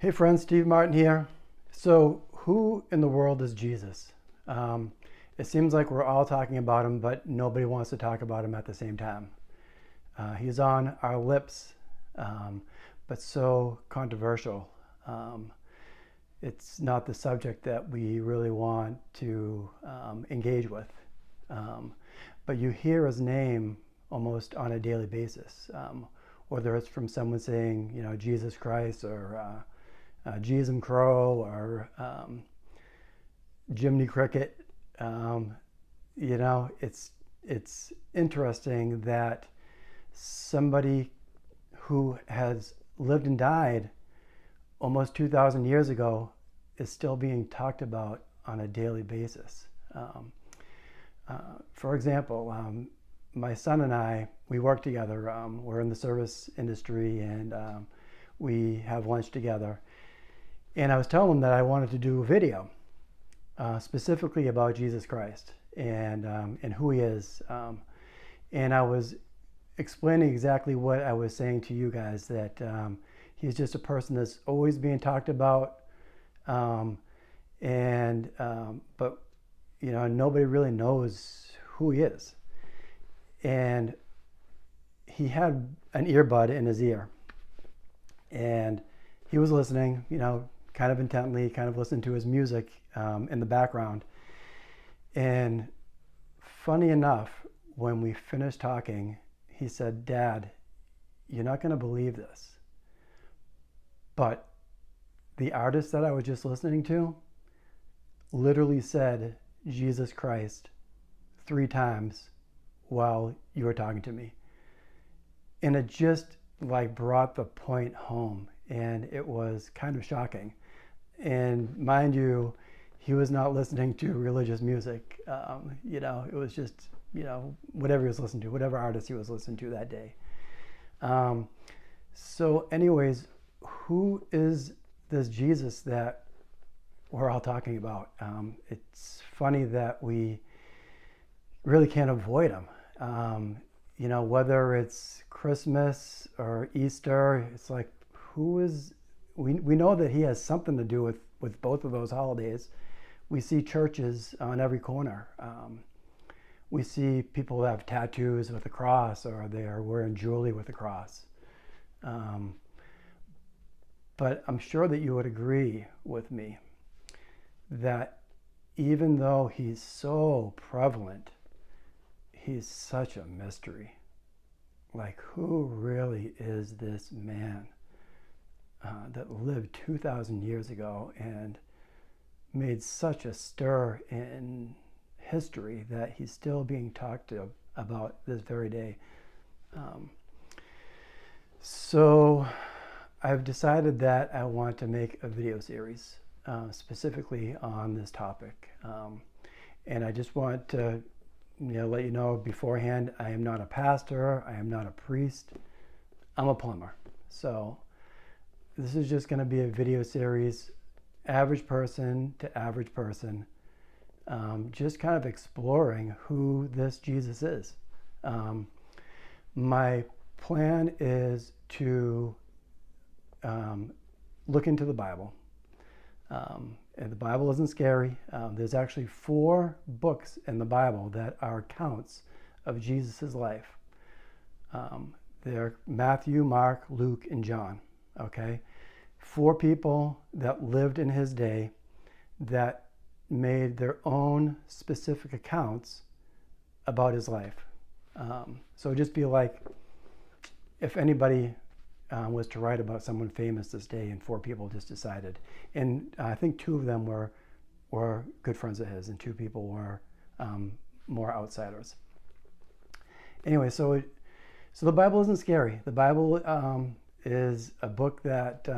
Hey friends, Steve Martin here. So who in the world is Jesus? It seems like we're all talking about him, but nobody wants to talk about him at the same time. He's on our lips, but so controversial. It's not the subject that we really want to engage with. But you hear his name almost on a daily basis, whether it's from someone saying, Jesus Christ, or Jeezum Crow, or Jiminy Cricket. It's interesting that somebody who has lived and died almost 2,000 years ago is still being talked about on a daily basis. For example, my son and I, we work together. We're in the service industry, and we have lunch together. And I was telling him that I wanted to do a video specifically about Jesus Christ and who he is. And I was explaining exactly what I was saying to you guys, that he's just a person that's always being talked about. But nobody really knows who he is. And he had an earbud in his ear, and he was listening, kind of intently, kind of listening to his music in the background. And funny enough, when we finished talking, he said, "Dad, you're not going to believe this, but the artist that I was just listening to literally said Jesus Christ 3 times while you were talking to me." And it just brought the point home, and it was kind of shocking. And mind you, he was not listening to religious music. It was just, whatever he was listening to, whatever artist he was listening to that day. So anyways, who is this Jesus that we're all talking about? It's funny that we really can't avoid him. Whether it's Christmas or Easter, it's like, we know that he has something to do with both of those holidays. We see churches on every corner. We see people who have tattoos with a cross, or they're wearing jewelry with a cross. But I'm sure that you would agree with me that even though he's so prevalent, he's such a mystery. Who really is this man that lived 2,000 years ago and made such a stir in history that he's still being talked about this very day? So I've decided that I want to make a video series specifically on this topic. And I just want to let you know beforehand, I am not a pastor, I am not a priest, I'm a plumber. So this is just going to be a video series, average person to average person, just kind of exploring who this Jesus is. My plan is to look into the Bible. And the Bible isn't scary. There's actually 4 books in the Bible that are accounts of Jesus' life. They're Matthew, Mark, Luke, and John. Okay? 4 people that lived in his day that made their own specific accounts about his life. So it'd just be like if anybody was to write about someone famous this day, and 4 people just decided. And I think 2 of them were good friends of his, and 2 people were more outsiders. Anyway, so the Bible isn't scary. The Bible is a book that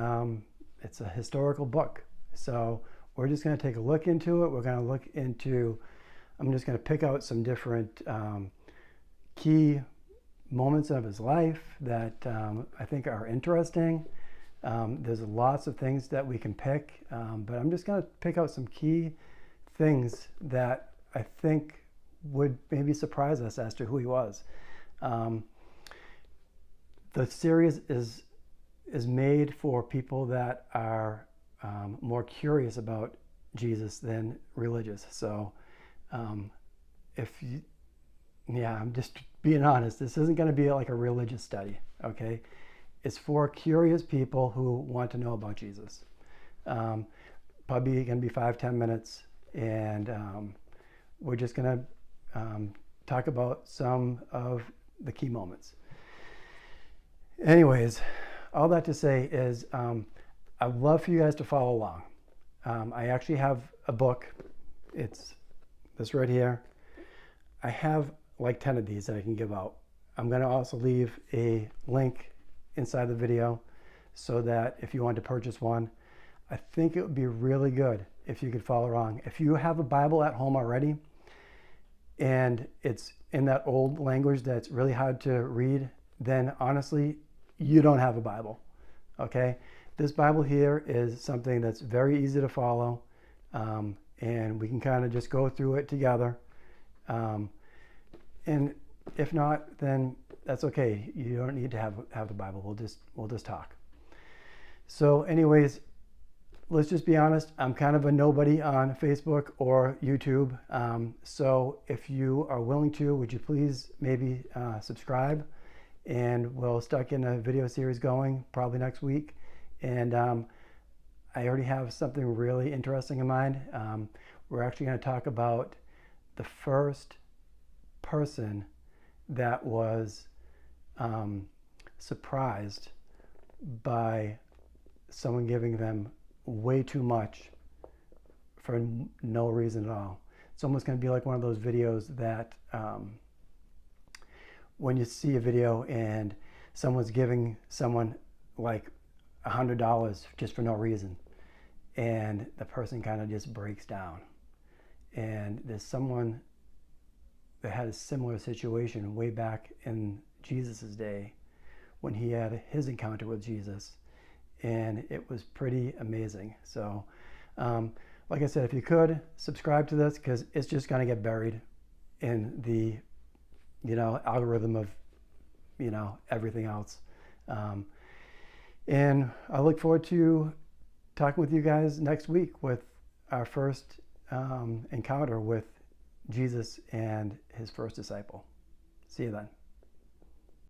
it's a historical book. So we're just going to take a look into it. We're going to look into, I'm just going to pick out some different key moments of his life that I think are interesting. There's lots of things that we can pick, but I'm just going to pick out some key things that I think would maybe surprise us as to who he was. The series is is made for people that are more curious about Jesus than religious. So if you, yeah, I'm just being honest, this isn't going to be like a religious study, okay? It's for curious people who want to know about Jesus. Probably going to be 5-10 minutes, and we're just going to talk about some of the key moments. Anyways, all that to say is I'd love for you guys to follow along. I actually have a book. It's this right here. I have like 10 of these that I can give out. I'm going to also leave a link inside the video so that if you want to purchase one, I think it would be really good if you could follow along. If you have a Bible at home already and it's in that old language that's really hard to read, then honestly, you don't have a Bible, okay? This Bible here is something that's very easy to follow, and we can kind of just go through it together. And if not, then that's okay. You don't need to have the Bible. We'll just talk. So anyways, let's just be honest. I'm kind of a nobody on Facebook or YouTube. So if you are willing to, would you please maybe subscribe? And we'll start getting a video series going probably next week. And I already have something really interesting in mind. We're actually going to talk about the first person that was surprised by someone giving them way too much for no reason at all. It's almost going to be like one of those videos that when you see a video and someone's giving someone like $100 just for no reason, and the person kind of just breaks down. And there's someone that had a similar situation way back in Jesus's day when he had his encounter with Jesus, and it was pretty amazing. So like I said, if you could subscribe to this, because it's just going to get buried in the algorithm of everything else. And I look forward to talking with you guys next week with our first encounter with Jesus and his first disciple. See you then.